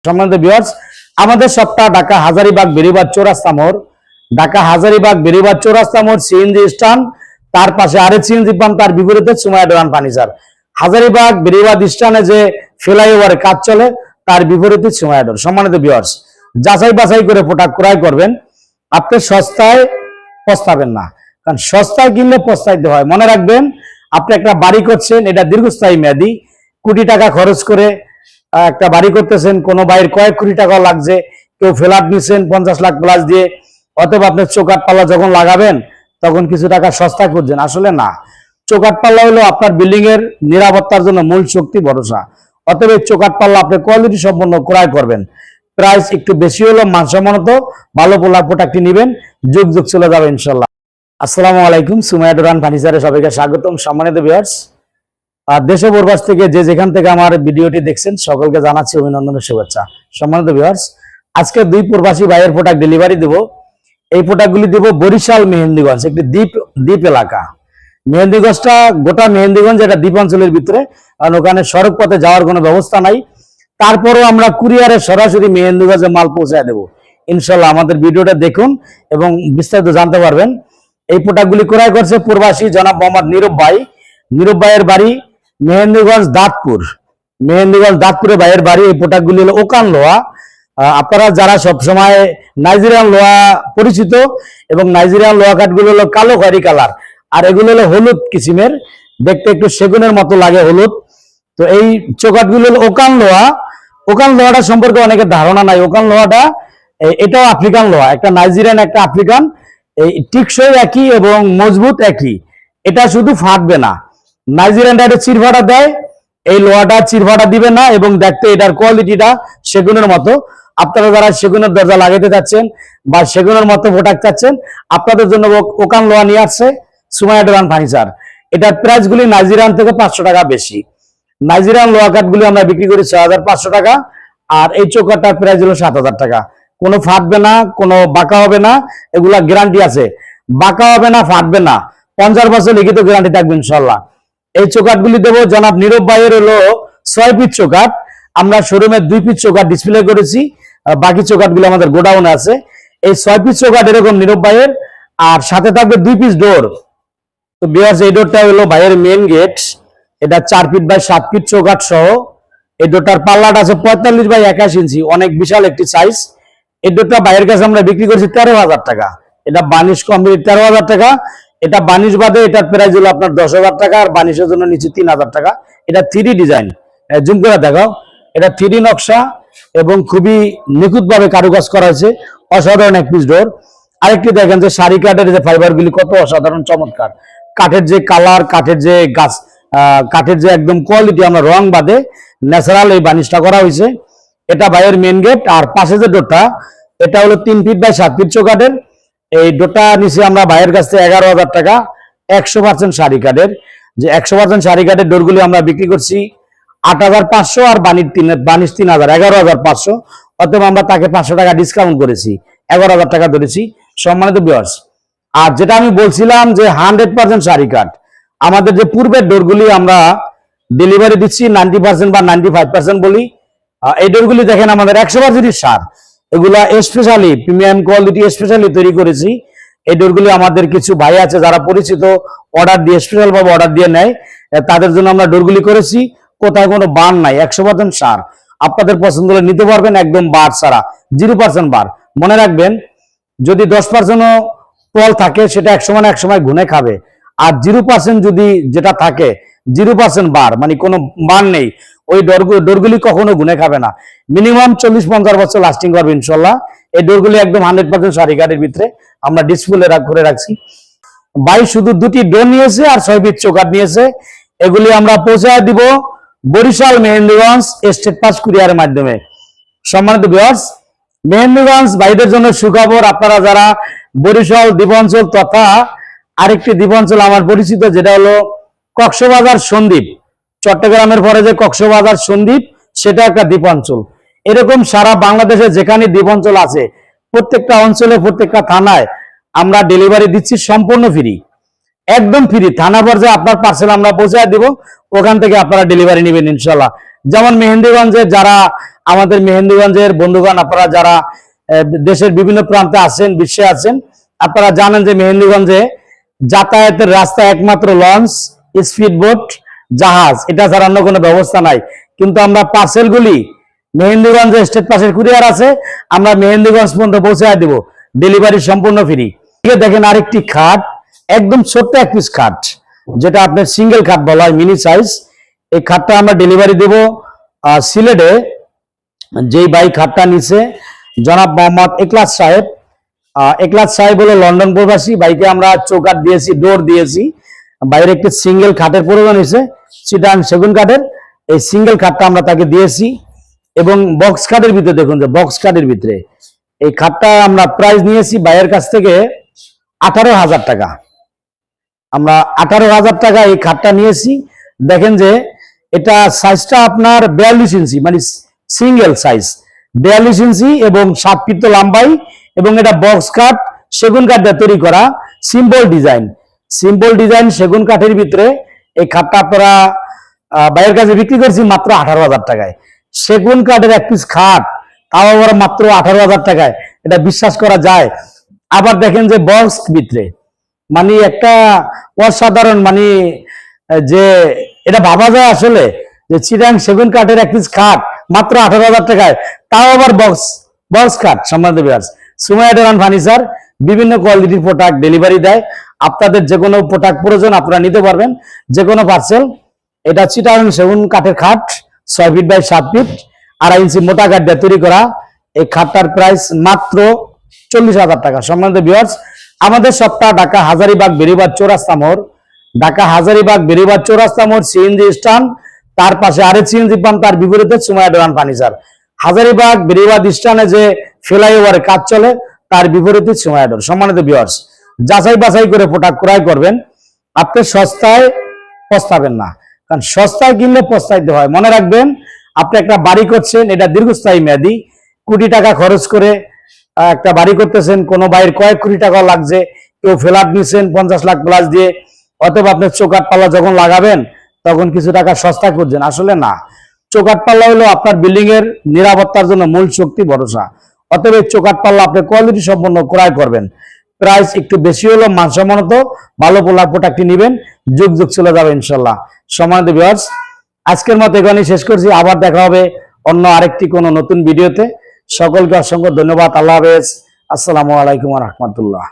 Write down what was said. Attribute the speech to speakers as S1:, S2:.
S1: সম্মানিত ভিউয়ার্স, আমাদের সবটা ঢাকা হাজারীবাগ বেরিবাদ চৌরাস্তা মোড়, ঢাকা হাজারীবাগ বেরিবাদ চৌরাস্তা মোড় সিএনজি স্ট্যান্ড, তার পাশে আরেক সিএনজি পাম্প, তার বিপরীতে সুমাইয়া ডোরান ফার্নিচার। হাজারীবাগ বেরিবাদ স্ট্যান্ডে যে ফ্লাইওভারে কাজ চলে তার বিপরীতে সুমাইয়া ডোর। সম্মানিত ভিউয়ার্স, যাচাই বাছাই করে প্রোডাক্ট ক্রয় করবেন, আপনি সস্তায় পস্তাবেন না, কারণ সস্তায় কিনলে পস্তাইতে হয়। মনে রাখবেন, আপনি একটা বাড়ি করছেন, এটা দীর্ঘস্থায়ী মেয়াদী, কোটি টাকা খরচ করে একটা বাড়ি করতেছেন, কোনো বাড়ির কয়েক কোটি টাকা লাগছে, কেউ ফ্ল্যাট নিচ্ছেন 50 লাখ প্লাস দিয়ে, অথবা আপনি চৌকাঠ পাল্লা যখন লাগাবেন তখন কিছু টাকা সস্তা খুঁজছেন। আসলে না, চৌকাঠ পাল্লা হলো আপনার বিল্ডিং এর নিরাপত্তার জন্য মূল শক্তি ভরসা। অতএব চৌকাঠ পাল্লা আপনি কোয়ালিটি সম্পন্ন ক্রয় করবেন, প্রাইস একটু বেশি হলো, মানসম্মত ভালো প্রোডাক্টটি নেবেন, যুগ যুগ চলে যাবে ইনশাল্লাহ। আসসালামু আলাইকুম, সুমাইয়া ডোরান ফার্নিচারে সবাইকে স্বাগতম। সম্মানিত ভিউয়ার্স, আর দেশ ও প্রবাস থেকে যে যেখান থেকে আমার ভিডিওটি দেখছেন সকলকে জানাচ্ছি অভিনন্দনের শুভেচ্ছা। সম্মানিত ভিউয়ার্স, আজকে দুই প্রবাসী ভাইয়ের প্রোডাক্ট ডেলিভারি দেব। এই প্রোডাক্টগুলি দেব বরিশাল মেহেন্দিগঞ্জ, একটি দ্বীপ এলাকা। মেহেন্দিগঞ্জটা গোটা মেহেন্দিগঞ্জ, এটা দ্বীপ অঞ্চলের ভিতরে, কারণ ওখানে সড়ক পথে যাওয়ার কোনো ব্যবস্থা নাই। তারপরেও আমরা কুরিয়ারে সরাসরি মেহেন্দিগঞ্জে মাল পৌঁছায় দেবো ইনশাল্লাহ। আমাদের ভিডিওটা দেখুন এবং বিস্তারিত জানতে পারবেন। এই প্রোডাক্টগুলি ক্রয় করছে প্রবাসী জনাব মোহাম্মদ নীরব ভাই। নীরব ভাইয়ের বাড়ি মেহেন্দিগঞ্জ দাঁতপুর, মেহেন্দিগঞ্জ দাঁতপুরে ভাইয়ের বাড়ি। এই প্রোডাক্টগুলি হলো ওকান লোহা। আপনারা যারা সবসময় নাইজেরিয়ান লোহা পরিচিত, এবং নাইজেরিয়ান লোহা কাঠগুলো হলো কালো খয়েরি কালার, আর এগুলো হলো হলুদ কিসিমের, দেখতে একটু সেগুনের মতো লাগে, হলুদ। তো এই চৌকাঠগুলো হলো ওকান লোহা। ওকান লোহাটা সম্পর্কে অনেকের ধারণা নাই। ওকান লোহাটা এটাও আফ্রিকান লোহা, একটা নাইজেরিয়ান একটা আফ্রিকান, এই টিকসই একই এবং মজবুত একই, এটা শুধু ফাটবে না। নাইজেরিয়ানটা এটা চিরফাটা দেয়, এই লোহাটা চিরফাটা দিবে না, এবং দেখতে এটার কোয়ালিটিটা সেগুনের মতো। আপনারা যারা সেগুনের দরজা লাগাইতে চাচ্ছেন বা সেগুনের মতো প্রোডাক্ট চাচ্ছেন, আপনাদের জন্য ওকান লোহা নিয়ে আসছে সুমাইয়া ডোরান ফার্নিচার। এটার প্রাইসগুলি নাইজেরিয়ান থেকে 500 টাকা বেশি। নাইজেরিয়ান লোহা কাঠগুলি আমরা বিক্রি করি 6500 টাকা, আর এই চৌকাঠটার প্রাইস হলো 7000 টাকা। কোনো ফাটবে না, কোনো বাঁকা হবে না, এগুলা গ্যারান্টি আছে। বাঁকা হবে না, ফাটবে না, 50 বছর লিখিত গ্যারান্টি থাকবে ইনশাল্লাহ। এই চৌকাঠগুলি দেবো জনাব নীরব ভাইয়ের হলো 6 পিস চৌকাঠ। আমরা শোরুমে 2 পিস চৌকাঠ ডিসপ্লে করেছি, বাকি চৌকাঠগুলো আমাদের গোডাউনে আছে। এই 6 পিস চৌকাঠ এরকম নীরব ভাইয়ের, আর সাথে থাকবে 2 পিস ডোর। তো ভিউয়ার্স, এই ডোরটা হলো ভাইয়ের মেন গেট, এটা 4 ফিট বাই 7 ফিট চৌকাঠ সহ। এই ডোরটার পাল্লাটা আছে 45 বাই 21 ইঞ্চি, অনেক বিশাল একটি সাইজ। এই ডোরটা ভাইয়ের কাছে আমরা বিক্রি করছি 13,000 টাকা। এটা বানিশ কমপ্লিট 13,000 টাকা। এটা বানিশ বাদে এটার প্রাইস হলো আপনার 10,000 টাকা, আর বানিশের জন্য নিচে 3,000 টাকা। এটা 3D ডিজাইন, জুম করে দেখাও, এটা 3D নকশা এবং খুবই নিখুঁত ভাবে কারুকাজ করা হয়েছে, অসাধারণ এক পিস ডোর। আরেকটি দেখেন যে শাড়ি কাঠের যে ফাইবার গুলি কত অসাধারণ চমৎকার, কাঠের যে কালার, কাঠের যে গাছ, কাঠের যে একদম কোয়ালিটি, আমরা রং বাদে ন্যাচারাল এই বানিশটা করা হয়েছে। এটা ভাইয়ের মেন গেট। আর পাশে যে ডোরটা, এটা হলো 3 ফিট বাই 7 ফিট চৌকাঠের। এই ডোরটা নিচে আমরা ভাইয়ের কাছ থেকে 11,000 টাকা, 100% শাড়ি কাঠের। যে 100% শাড়ি কাঠের ডোরগুলি আমরা বিক্রি করছি 8,500, আর বানিশ 3,000, 11,500। অতএব আমরা তাকে 500 টাকা ডিসকাউন্ট করেছি, 11,000 টাকা ধরেছি। সম্মানিত ভিউয়ার্স, আর যেটা আমি বলছিলাম যে 100% শাড়ি কাঠ, আমাদের যে পূর্বের ডোরগুলি আমরা ডেলিভারি দিচ্ছি 90% বা 95% বলি। এই ডোরগুলি দেখেন আমাদের 100% সার, এগুলা স্পেশালি প্রিমিয়াম কোয়ালিটি স্পেশালি তৈরি করেছি। এই ডোরগুলি আমাদের কিছু ভাই আছে যারা পরিচিত, অর্ডার দিয়ে স্পেশাল ভাবে অর্ডার দিয়ে নেয়, তাদের জন্য আমরা ডোরগুলি করেছি। কোথায় কোনো বার নাই, 100% সার। আপনাদের পছন্দ হলে নিতে পারবেন, একদম বার ছাড়া, 0% বার। মনে রাখবেন, যদি 10% ফল থাকে সেটা এক সময় গুনে খাবে, আর 0% যদি যেটা থাকে 0% বার, মানে কোনো বার নেই, ওই ডোরগুলি কখনো গুনে খাবে না। মিনিমাম 40-50 বছর লাস্টিং করবে ইনশাল্লাহ। এই ডোরগুলি একদম 100% শাড়ি কাঠের ভিতরে আমরা ডিসপ্লে করে রাখছি। ভাই শুধু 2টি ডোর নিয়েছে আর 6 পিস চৌকাঠ নিয়েছে। এগুলি আমরা পৌঁছায় দিব বরিশাল মেহেন্দিগঞ্জ স্টেট পাস কুরিয়ারের মাধ্যমে। সম্মানিত ভিউয়ার্স, মেহেন্দিগঞ্জ ভাইদের জন্য সুখবর। আপনারা যারা বরিশাল দ্বীপাঞ্চল তথা আরেকটি দ্বীপাঞ্চল আমার পরিচিত, যেটা হলো কক্সবাজার সন্দ্বীপ, চট্টগ্রামের পরে যে কক্সবাজার সন্দ্বীপ, সেটা একটা দ্বীপাঞ্চল। এরকম সারা বাংলাদেশে যেখানে দ্বীপাঞ্চল আছে, প্রত্যেকটা অঞ্চলে প্রত্যেকটা থানায় আমরা ডেলিভারি দিচ্ছি সম্পূর্ণ ফ্রি, একদম ফ্রি। থানা পর্যায়ে আপনার পার্সেল আমরা পৌঁছায় দিব, ওখান থেকে আপনারা ডেলিভারি নেবেন ইনশাল্লাহ। যেমন মেহেন্দিগঞ্জে যারা আমাদের মেহেন্দিগঞ্জের বন্ধুগণ, আপনারা যারা দেশের বিভিন্ন প্রান্তে আছেন, বিশ্বে আছেন, আপনারা জানেন যে মেহেন্দিগঞ্জে যাতায়াতের রাস্তা একমাত্র লঞ্চ, স্পিডবোট, জাহাজ, এটা ছাড়া অন্য কোনো ব্যবস্থা নাই। কিন্তু আমরা পার্সেলগুলি মেহেন্দিগঞ্জে স্টেট পাশের কুরিয়ার আছে, আমরা মেহেন্দিগঞ্জ পর্যন্ত পৌঁছায় দেব, ডেলিভারি সম্পূর্ণ ফ্রি। দেখেন আরেকটি খাট, একদম ছোট্ট এক পিস খাট, যেটা আপনার সিঙ্গেল খাট বলা হয়, মিনি সাইজ। এই খাটটা আমরা ডেলিভারি দেব সিলেটে। যেই ভাই খাটটা নিছে জনাব মোহাম্মদ এখলাস সাহেব। এখলাস সাহেব হলো লন্ডন প্রবাসী। বাইকে আমরা চৌকাঠ দিয়েছি, ডোর দিয়েছি। বাইরে একটি সিঙ্গেল খাটের প্রয়োজন হয়েছে, চিটাং সেগুন কাঠের। এই সিঙ্গেল খাটটা আমরা তাকে দিয়েছি। এবং বক্স খাটের ভিতরে দেখুন, যে বক্স খাটের ভিতরে এই খাটটা আমরা প্রাইস নিয়েছি ভাইয়ের কাছ থেকে 18,000 টাকা। আমরা 18,000 টাকা এই খাটটা নিয়েছি। দেখেন যে এটা সাইজটা আপনার 42 ইঞ্চি, মানে সিঙ্গেল সাইজ 42 ইঞ্চি এবং 7 ফিট লম্বাই। এবং এটা বক্স কাঠ, সেগুন কাঠ দিয়ে তৈরি করা, সিম্পল ডিজাইন সেগুন কাঠের ভিতরে এই খাটটা আপনারা বাইরের কাছে বিক্রি করছি মাত্র 18,000 টাকায়। সেগুন কাঠের এক পিস খাট, তাও আবার মাত্র 18,000 টাকায়, এটা বিশ্বাস করা যায়? আবার দেখেন যে বক্স ভিতরে, মানে একটা অসাধারণ, মানে যে এটা ভাবা যায় আসলে যে চিটাং সেগুন কাঠের এক পিস খাট মাত্র 18,000 টাকায়, তাও আবার বক্স কাঠ। সম্মানিত ভিউয়ার্স, সুমাইয়া ডোরান ফার্নিচার বিভিন্ন কোয়ালিটির প্রোডাক্ট ডেলিভারি দেয়। আপনাদের যে কোনো প্রোডাক্ট প্রয়োজন আপনারা নিতে পারবেন, যে কোনো পার্সেল। এটা চিটাং সেগুন কাঠের খাট, 6 ফিট বাই 7 ফিট, 2.5 ইঞ্চি মোটা কাঠ দিয়ে তৈরি করা। এই খাটটার প্রাইস মাত্র 40,000 টাকা। সম্মানিত ভিউয়ার্স, আমাদের সবটা ঢাকা হাজারীবাগ বেরিবাদ চৌরাস্তা মোড়, ঢাকা হাজারীবাগ বেরিবাদ চৌরাস্তা মোড়, সিএনজি স্ট্যান্ড, তার পাশে আরেক সিএনজি পাম্প, তার বিপরীতে সুমাইয়া ডোরান ফার্নিচার। হাজারীবাগ বেরিবাদ স্ট্যান্ডে যে ফ্লাইওভারে কাজ চলে, তার বিপরীতে সুমাইয়া ডোর। সম্মানিত ভিউয়ার্স, যাচাই বাছাই করে প্রোডাক্ট ক্রয় করবেন, আপনি সস্তায় পস্তাবেন না। কারণ সস্তায় কিনলে পস্তাইতে হয়। মনে রাখবেন, আপনি একটা বাড়ি করছেন, এটা দীর্ঘস্থায়ী মেয়াদী। কোটি টাকা খরচ করে একটা বাড়ি করতেছেন, কোনো বাইরের কয়েক কোটি টাকা লাগছে, কেউ ফ্ল্যাট নিচ্ছেন 50 লাখ প্লাস দিয়ে, অথবা আপনি চৌকাঠ পাল্লা যখন লাগাবেন তখন কিছু টাকা সস্তা করছেন। আসলে না, চৌকাঠ পাল্লা হলো আপনার বিল্ডিং এর নিরাপত্তার জন্য মূল শক্তি, ভরসা। অতএব চৌকাঠ পাল্লা আপনি কোয়ালিটি সম্পন্ন ক্রয় করবেন। প্রাইস একটু বেশি হলো, মানসম্মত ভালো প্রোডাক্টটি নেবেন, যুগ যুগ চলে যাবে ইনশাল্লাহ। সম্মানিত ভিউয়ার্স, আজকের মতো এখানেই শেষ করছি। আবার দেখা হবে অন্য আরেকটি কোনো নতুন ভিডিওতে। সকলকে অসংখ্য ধন্যবাদ। আল্লাহ হাফেজ। আসসালামু আলাইকুম ওয়া রাহমাতুল্লাহ।